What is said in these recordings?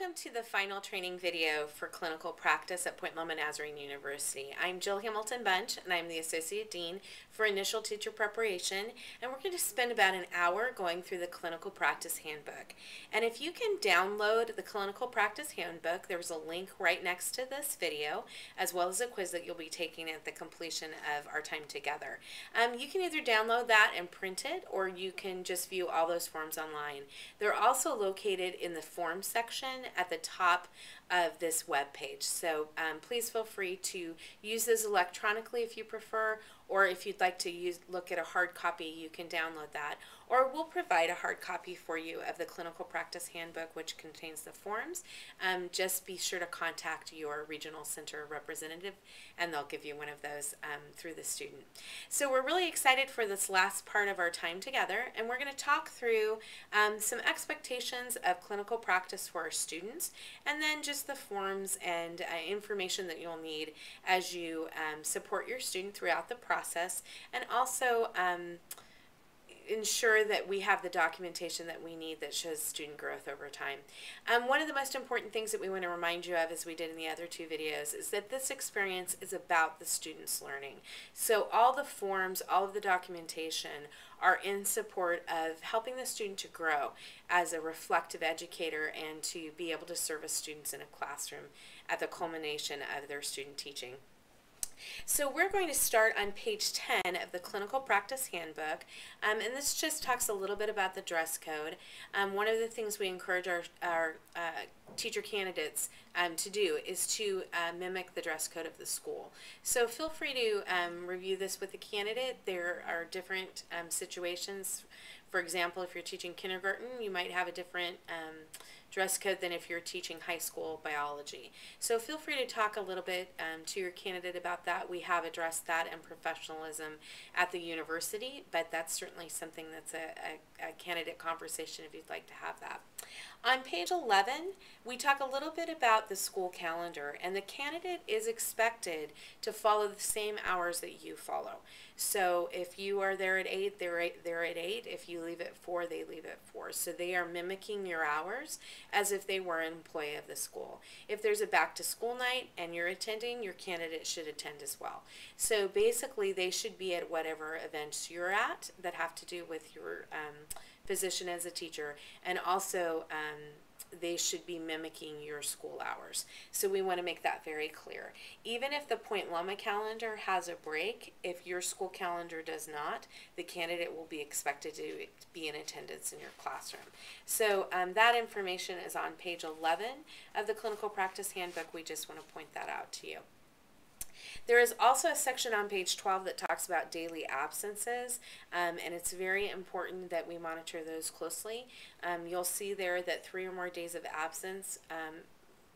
Welcome to the final training video for clinical practice at Point Loma Nazarene University. I'm Jill Hamilton Bunch, and I'm the Associate Dean for Initial Teacher Preparation, and we're going to spend about an hour going through the Clinical Practice Handbook. And if you can download the Clinical Practice Handbook, there's a link right next to this video, as well as a quiz that you'll be taking at the completion of our time together. You can either download that and print it, or you can just view all those forms online. They're also located in the Forms section at the top of this web page. So please feel free to use those electronically if you prefer, or if you'd like to look at a hard copy, you can download that. Or we'll provide a hard copy for you of the Clinical Practice Handbook, which contains the forms. Just be sure to contact your regional center representative, and they'll give you one of those through the student. So we're really excited for this last part of our time together, and we're going to talk through some expectations of clinical practice for our students, and then just the forms and information that you'll need as you support your student throughout the process, and also ensure that we have the documentation that we need that shows student growth over time. One of the most important things that we want to remind you of, as we did in the other two videos, is that this experience is about the student's learning. So all the forms, all of the documentation are in support of helping the student to grow as a reflective educator and to be able to service students in a classroom at the culmination of their student teaching. So we're going to start on page 10 of the Clinical Practice Handbook, and this just talks a little bit about the dress code. One of the things we encourage our teacher candidates to do is to mimic the dress code of the school. So feel free to review this with the candidate. There are different situations. For example, if you're teaching kindergarten, you might have a different dress code than if you're teaching high school biology. So feel free to talk a little bit to your candidate about that. We have addressed that and professionalism at the university, but that's certainly something that's a candidate conversation if you'd like to have that. On page 11, we talk a little bit about the school calendar, and the candidate is expected to follow the same hours that you follow. So if you are there at 8, they're at 8. If you leave at 4, they leave at 4. So they are mimicking your hours as if they were an employee of the school. If there's a back to school night and you're attending, your candidate should attend as well. So basically they should be at whatever events you're at that have to do with your position as a teacher, and also they should be mimicking your school hours. So we want to make that very clear. Even if the Point Loma calendar has a break, if your school calendar does not, the candidate will be expected to be in attendance in your classroom. So that information is on page 11 of the Clinical Practice Handbook. We just want to point that out to you. There is also a section on page 12 that talks about daily absences, and it's very important that we monitor those closely. You'll see there that 3 or more days of absence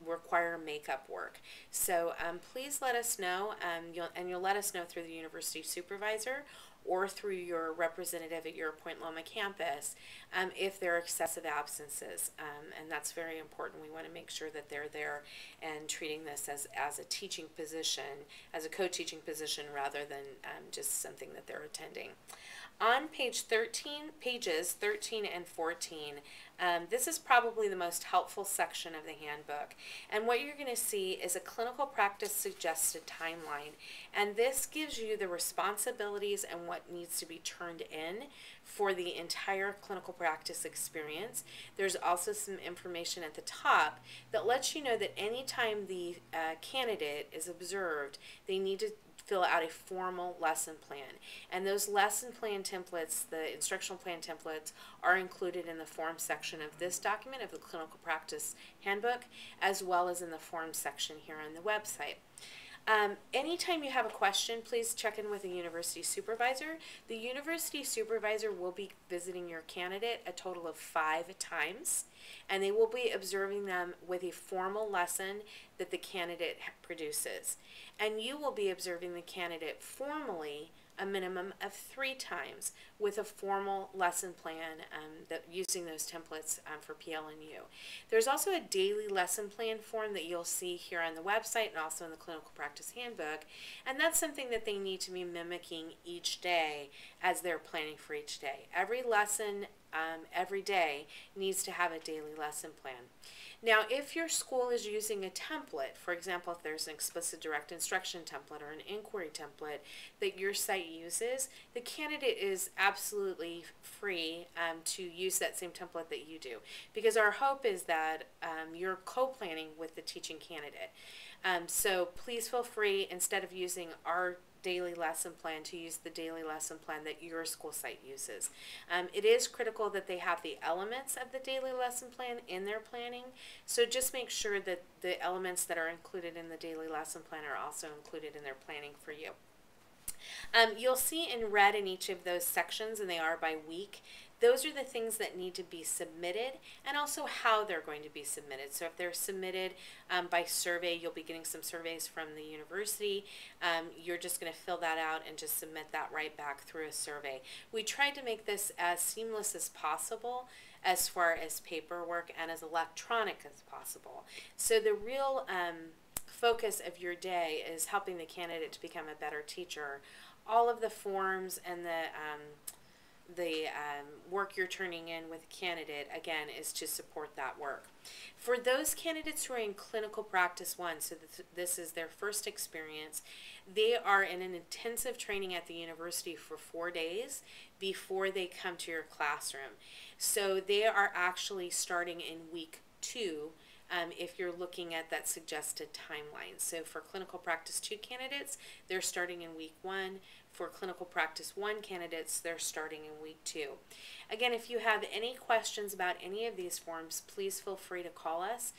require makeup work. So please let us know, you'll let us know through the university supervisor or through your representative at your Point Loma campus if there are excessive absences, and that's very important. We want to make sure that they're there and treating this as a teaching position, as a co-teaching position, rather than just something that they're attending. On pages 13 and 14, this is probably the most helpful section of the handbook. And what you're going to see is a clinical practice suggested timeline. And this gives you the responsibilities and what needs to be turned in for the entire clinical practice experience. There's also some information at the top that lets you know that anytime the candidate is observed, they need to fill out a formal lesson plan. And those lesson plan templates, the instructional plan templates, are included in the form section of this document of the Clinical Practice Handbook, as well as in the form section here on the website. Anytime you have a question, please check in with a university supervisor. The university supervisor will be visiting your candidate a total of 5 times, and they will be observing them with a formal lesson that the candidate produces. And you will be observing the candidate formally a minimum of 3 times with a formal lesson plan using those templates for PLNU. There's also a daily lesson plan form that you'll see here on the website and also in the Clinical Practice Handbook, and that's something that they need to be mimicking each day as they're planning for each day. Every lesson every day needs to have a daily lesson plan. Now, if your school is using a template, for example, if there's an explicit direct instruction template or an inquiry template that your site uses, the candidate is absolutely free to use that same template that you do, because our hope is that you're co-planning with the teaching candidate. So please feel free, instead of using our daily lesson plan, to use the daily lesson plan that your school site uses. It is critical that they have the elements of the daily lesson plan in their planning, so just make sure that the elements that are included in the daily lesson plan are also included in their planning for you. You'll see in red in each of those sections, and they are by week, those are the things that need to be submitted, and also how they're going to be submitted. So if they're submitted by survey, you'll be getting some surveys from the university. You're just going to fill that out and just submit that right back through a survey. We tried to make this as seamless as possible as far as paperwork and as electronic as possible. So the real focus of your day is helping the candidate to become a better teacher. All of the forms and the work you're turning in with a candidate, again, is to support that work. For those candidates who are in clinical practice 1, so this is their first experience, they are in an intensive training at the university for 4 days before they come to your classroom. So they are actually starting in week 2 if you're looking at that suggested timeline. So for clinical practice 2 candidates, they're starting in week 1. For clinical practice 1 candidates, they're starting in week 2. Again, if you have any questions about any of these forms, please feel free to call us.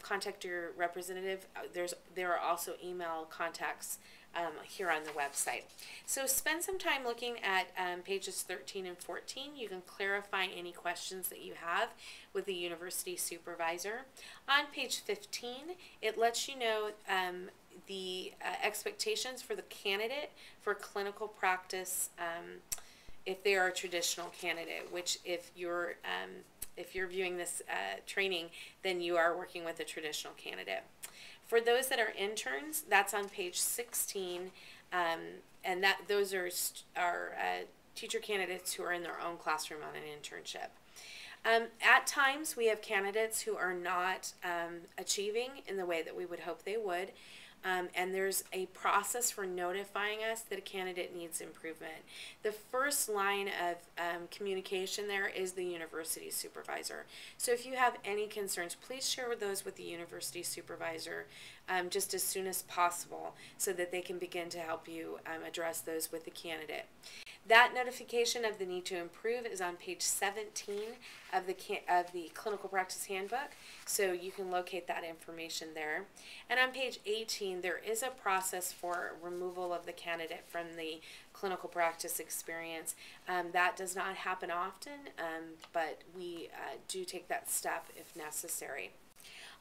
Contact your representative. There are also email contacts here on the website. So spend some time looking at pages 13 and 14. You can clarify any questions that you have with the university supervisor. On page 15, it lets you know the expectations for the candidate for clinical practice if they are a traditional candidate, which if you're viewing this training, then you are working with a traditional candidate. For those that are interns, that's on page 16, and those are teacher candidates who are in their own classroom on an internship. At times, we have candidates who are not achieving in the way that we would hope they would. And there's a process for notifying us that a candidate needs improvement. The first line of communication there is the university supervisor. So if you have any concerns, please share those with the university supervisor just as soon as possible so that they can begin to help you address those with the candidate. That notification of the need to improve is on page 17 of the Clinical Practice Handbook, so you can locate that information there. And on page 18, there is a process for removal of the candidate from the clinical practice experience. That does not happen often, but we do take that step if necessary.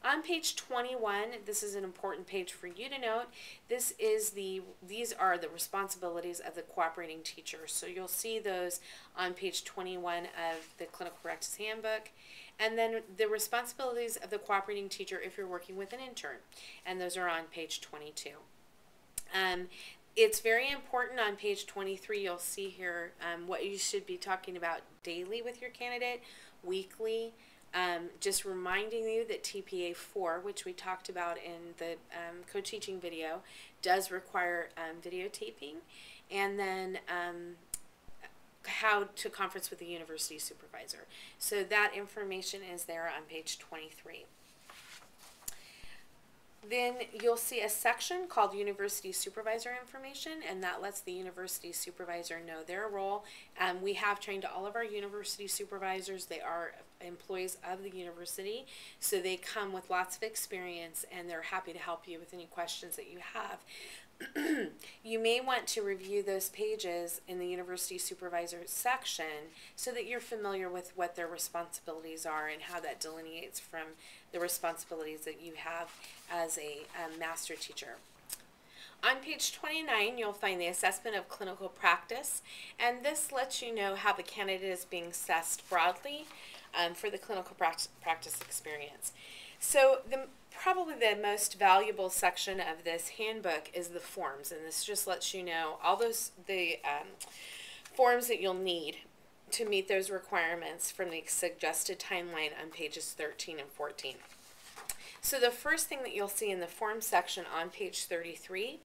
On page 21, this is an important page for you to note. These are the responsibilities of the cooperating teacher. So you'll see those on page 21 of the Clinical Practice Handbook. And then the responsibilities of the cooperating teacher if you're working with an intern. And those are on page 22. It's very important on page 23, you'll see here what you should be talking about daily with your candidate, weekly. Just reminding you that TPA 4, which we talked about in the co-teaching video, does require videotaping, and then how to conference with the university supervisor. So that information is there on page 23. Then you'll see a section called University Supervisor Information, and that lets the university supervisor know their role. We have trained all of our university supervisors. They are employees of the university, so they come with lots of experience, and they're happy to help you with any questions that you have. You may want to review those pages in the university supervisor section so that you're familiar with what their responsibilities are and how that delineates from the responsibilities that you have as a master teacher. On page 29, you'll find the assessment of clinical practice, and this lets you know how the candidate is being assessed broadly for the clinical practice experience. So probably the most valuable section of this handbook is the forms, and this just lets you know all the forms that you'll need to meet those requirements from the suggested timeline on pages 13 and 14. So the first thing that you'll see in the form section on page 33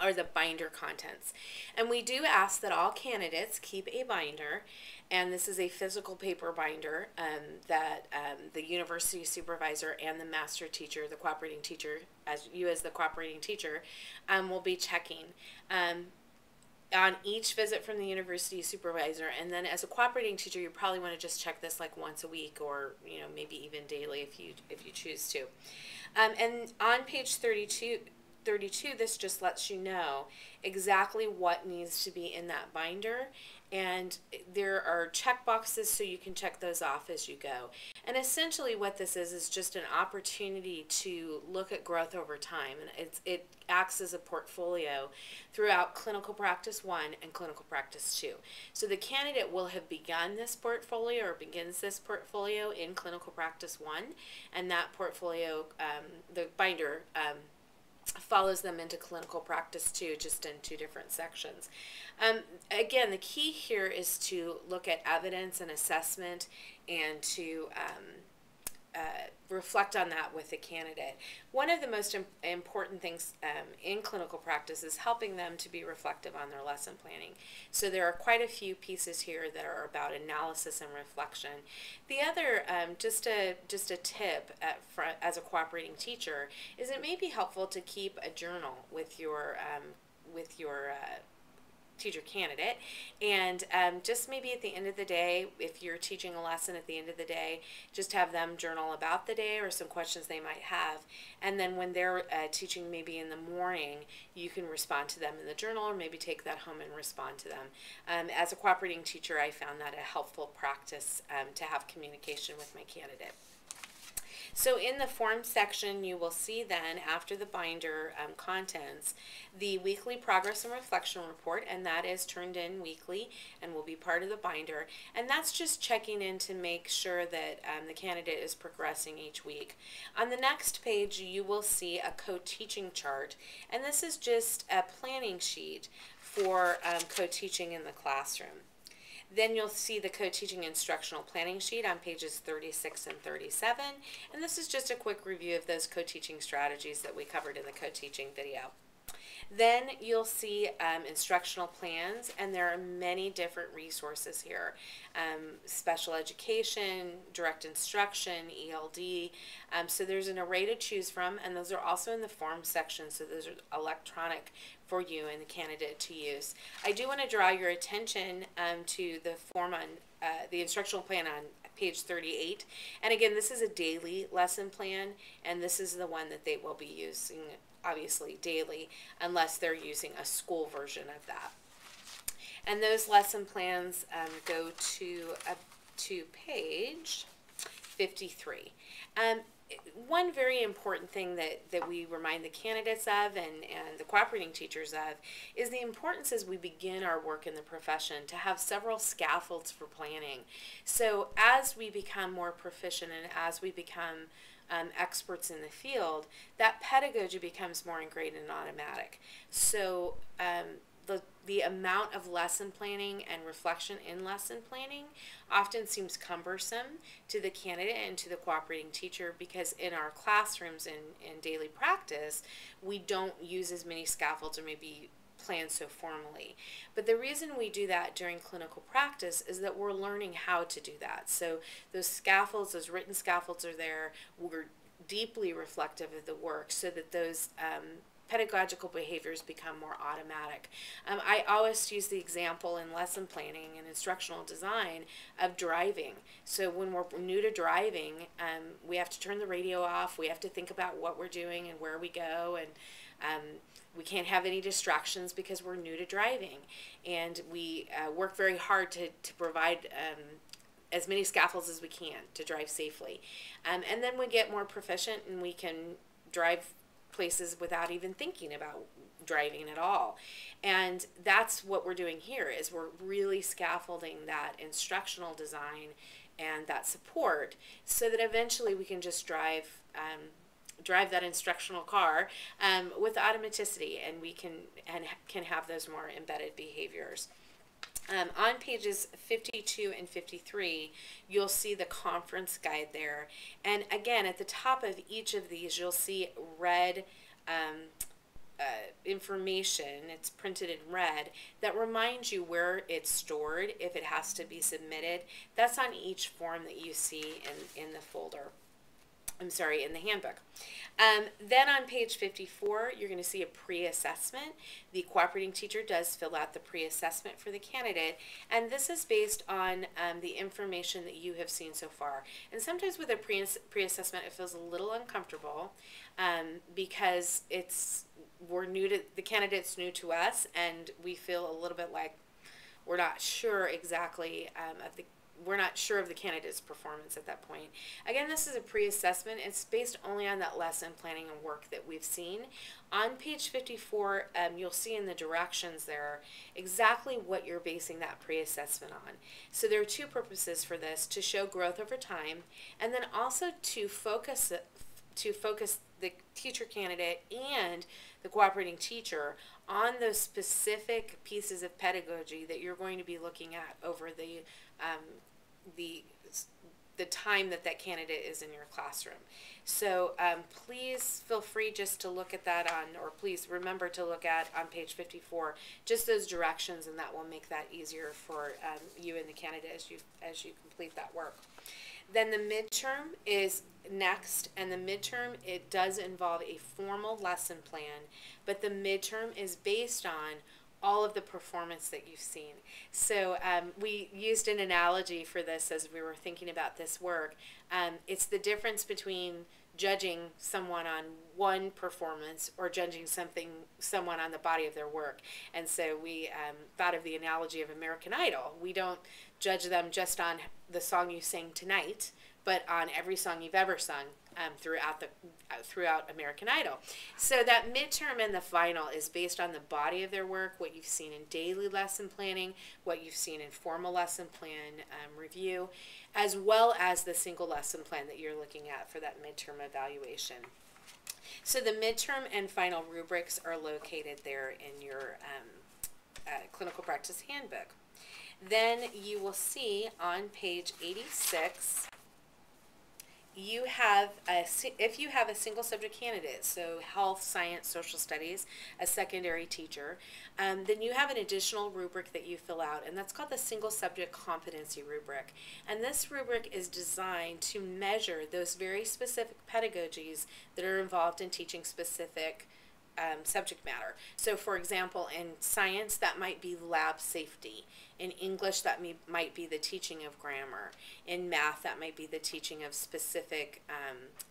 are the binder contents. And we do ask that all candidates keep a binder, and this is a physical paper binder that the university supervisor and the master teacher, the cooperating teacher, as the cooperating teacher, will be checking on each visit from the university supervisor. And then as a cooperating teacher, you probably want to just check this like once a week, or maybe even daily if you choose to. And on page 32, this just lets you know exactly what needs to be in that binder, and there are check boxes so you can check those off as you go. And essentially what this is just an opportunity to look at growth over time, and it acts as a portfolio throughout Clinical Practice 1 and Clinical Practice 2. So the candidate will have begun this portfolio, or begins this portfolio in Clinical Practice 1, and that portfolio, the binder, follows them into Clinical Practice 2, just in 2 different sections. Again, the key here is to look at evidence and assessment, and to reflect on that with the candidate. One of the most important things in clinical practice is helping them to be reflective on their lesson planning. So there are quite a few pieces here that are about analysis and reflection. The other, just a tip as a cooperating teacher, is it may be helpful to keep a journal with your teacher candidate, and just maybe at the end of the day, if you're teaching a lesson at the end of the day, just have them journal about the day or some questions they might have, and then when they're teaching maybe in the morning, you can respond to them in the journal, or maybe take that home and respond to them. As a cooperating teacher, I found that a helpful practice to have communication with my candidate. So in the form section, you will see then, after the binder contents, the weekly progress and reflection report, and that is turned in weekly and will be part of the binder. And that's just checking in to make sure that the candidate is progressing each week. On the next page, you will see a co-teaching chart, and this is just a planning sheet for co-teaching in the classroom. Then you'll see the co-teaching instructional planning sheet on pages 36 and 37, and this is just a quick review of those co-teaching strategies that we covered in the co-teaching video. Then you'll see instructional plans, and there are many different resources here. Special education, direct instruction, ELD, so there's an array to choose from, and those are also in the form section, so those are electronic for you and the candidate to use. I do want to draw your attention to the form on the instructional plan on page 38, and again, this is a daily lesson plan, and this is the one that they will be using obviously daily, unless they're using a school version of that. And those lesson plans go to page 53. One very important thing that we remind the candidates of and the cooperating teachers of is the importance, as we begin our work in the profession, to have several scaffolds for planning. So as we become more proficient and as we become experts in the field, that pedagogy becomes more ingrained and automatic. So the amount of lesson planning and reflection in lesson planning often seems cumbersome to the candidate and to the cooperating teacher, because in our classrooms and in daily practice, we don't use as many scaffolds or maybe plan so formally. But the reason we do that during clinical practice is that we're learning how to do that. So those scaffolds, those written scaffolds are there. We're deeply reflective of the work so that those pedagogical behaviors become more automatic. I always use the example in lesson planning and instructional design of driving. So when we're new to driving, we have to turn the radio off. We have to think about what we're doing and where we go, and we can't have any distractions because we're new to driving. And we work very hard to provide as many scaffolds as we can to drive safely. And then we get more proficient and we can drive places without even thinking about driving at all. And that's what we're doing here, is we're really scaffolding that instructional design and that support so that eventually we can just drive that instructional car with automaticity, and we can have those more embedded behaviors. On pages 52 and 53, you'll see the conference guide there. And again, at the top of each of these, you'll see red information, it's printed in red, that reminds you where it's stored if it has to be submitted. That's on each form that you see in the folder. I'm sorry, in the handbook. Then on page 54, you're going to see a pre-assessment. The cooperating teacher does fill out the pre-assessment for the candidate, and this is based on the information that you have seen so far. And sometimes with a pre-assessment, it feels a little uncomfortable because we're new to the candidate's new to us, and we feel a little bit like we're not sure exactly we're not sure of the candidate's performance at that point. Again, this is a pre-assessment. It's based only on that lesson planning and work that we've seen. On page 54, you'll see in the directions there exactly what you're basing that pre-assessment on. So there are two purposes for this: to show growth over time, and then also to focus the teacher candidate and the cooperating teacher on those specific pieces of pedagogy that you're going to be looking at over the time that candidate is in your classroom. So please feel free just to look at that or please remember to look at on page 54 just those directions, and that will make that easier for you and the candidate as you complete that work. Then the midterm is next, and the midterm, it does involve a formal lesson plan, but the midterm is based on all of the performance that you've seen. So we used an analogy for this as we were thinking about this work. It's the difference between judging someone on one performance or judging someone on the body of their work. And so we thought of the analogy of American Idol. We don't judge them just on the song you sang tonight, but on every song you've ever sung throughout American Idol. So that midterm and the final is based on the body of their work, what you've seen in daily lesson planning, what you've seen in formal lesson plan review, as well as the single lesson plan that you're looking at for that midterm evaluation. So the midterm and final rubrics are located there in your clinical practice handbook. Then you will see on page 86, if you have a single subject candidate, so health, science, social studies, a secondary teacher, then you have an additional rubric that you fill out, and that's called the single subject competency rubric. And this rubric is designed to measure those very specific pedagogies that are involved in teaching specific subject matter. So for example, in science, that might be lab safety. In English, that might be the teaching of grammar. In math, that might be the teaching of specific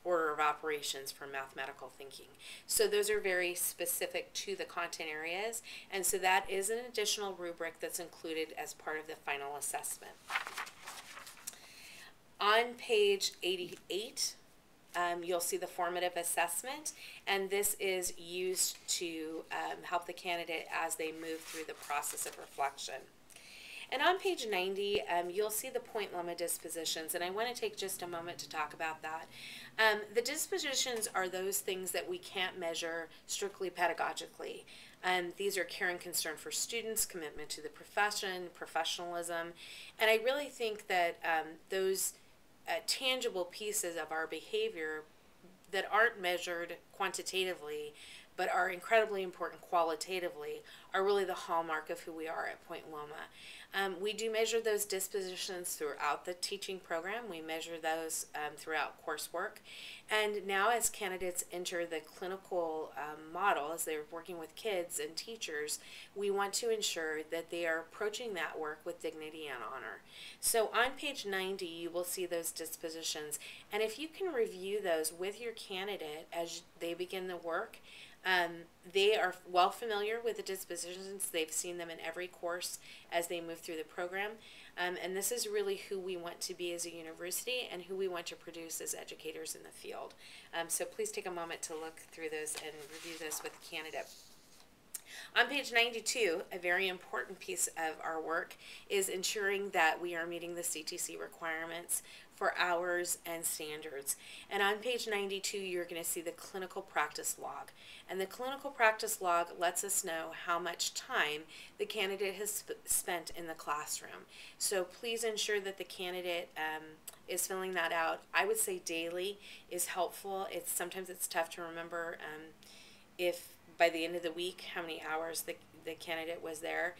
order of operations for mathematical thinking. So those are very specific to the content areas, and so that is an additional rubric that's included as part of the final assessment. On page 88, you'll see the formative assessment, and this is used to help the candidate as they move through the process of reflection. And on page 90, you'll see the point Loma dispositions, and I want to take just a moment to talk about that. The dispositions are those things that we can't measure strictly pedagogically. These are care and concern for students, commitment to the profession, professionalism, and I really think that those tangible pieces of our behavior that aren't measured quantitatively but are incredibly important qualitatively are really the hallmark of who we are at Point Loma. We do measure those dispositions throughout the teaching program. We measure those throughout coursework. And now as candidates enter the clinical model, as they're working with kids and teachers, we want to ensure that they are approaching that work with dignity and honor. So on page 90, you will see those dispositions. And if you can review those with your candidate as they begin the work, they are well familiar with the dispositions. They've seen them in every course as they move through the program. And this is really who we want to be as a university and who we want to produce as educators in the field. So please take a moment to look through those and review this with the candidate. On page 92, a very important piece of our work is ensuring that we are meeting the CTC requirements for hours and standards. And on page 92, you're going to see the clinical practice log. And the clinical practice log lets us know how much time the candidate has spent in the classroom. So please ensure that the candidate is filling that out. I would say daily is helpful. Sometimes it's tough to remember if by the end of the week how many hours the candidate was there.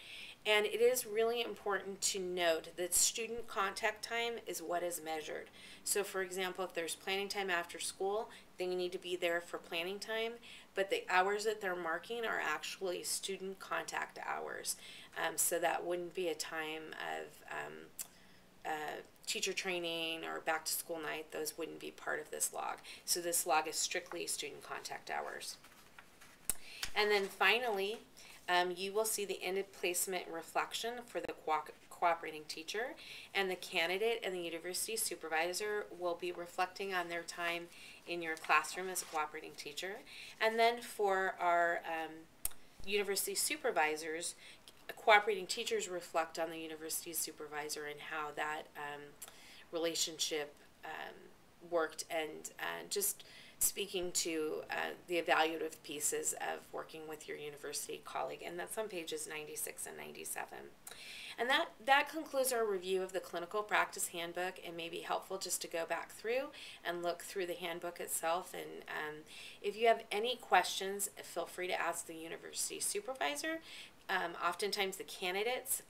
And it is really important to note that student contact time is what is measured. So for example, if there's planning time after school, then you need to be there for planning time, but the hours that they're marking are actually student contact hours. So that wouldn't be a time of teacher training or back to school night. Those wouldn't be part of this log. So this log is strictly student contact hours. And then finally, you will see the end of placement reflection for the cooperating teacher, and the candidate and the university supervisor will be reflecting on their time in your classroom as a cooperating teacher. And then for our university supervisors, cooperating teachers reflect on the university supervisor and how that relationship worked, and just speaking to the evaluative pieces of working with your university colleague. And that's on pages 96 and 97. And that concludes our review of the Clinical Practice Handbook. It may be helpful just to go back through and look through the handbook itself. And if you have any questions, feel free to ask the university supervisor. Oftentimes the candidates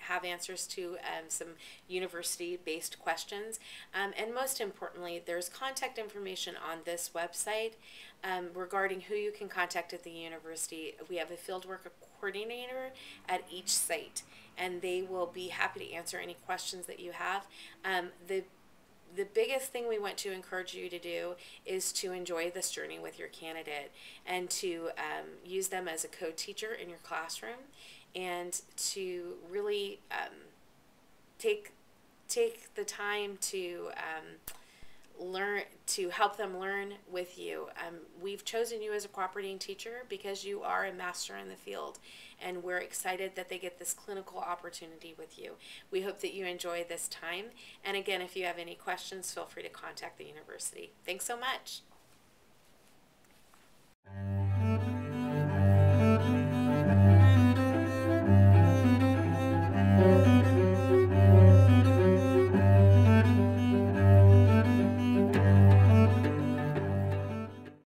have answers to some university-based questions. And most importantly, there's contact information on this website regarding who you can contact at the university. We have a fieldwork coordinator at each site, and they will be happy to answer any questions that you have. The biggest thing we want to encourage you to do is to enjoy this journey with your candidate, and to use them as a co-teacher in your classroom, and to really take the time to help them learn with you. We've chosen you as a cooperating teacher because you are a master in the field, and we're excited that they get this clinical opportunity with you. We hope that you enjoy this time, and again, if you have any questions, feel free to contact the university. Thanks so much.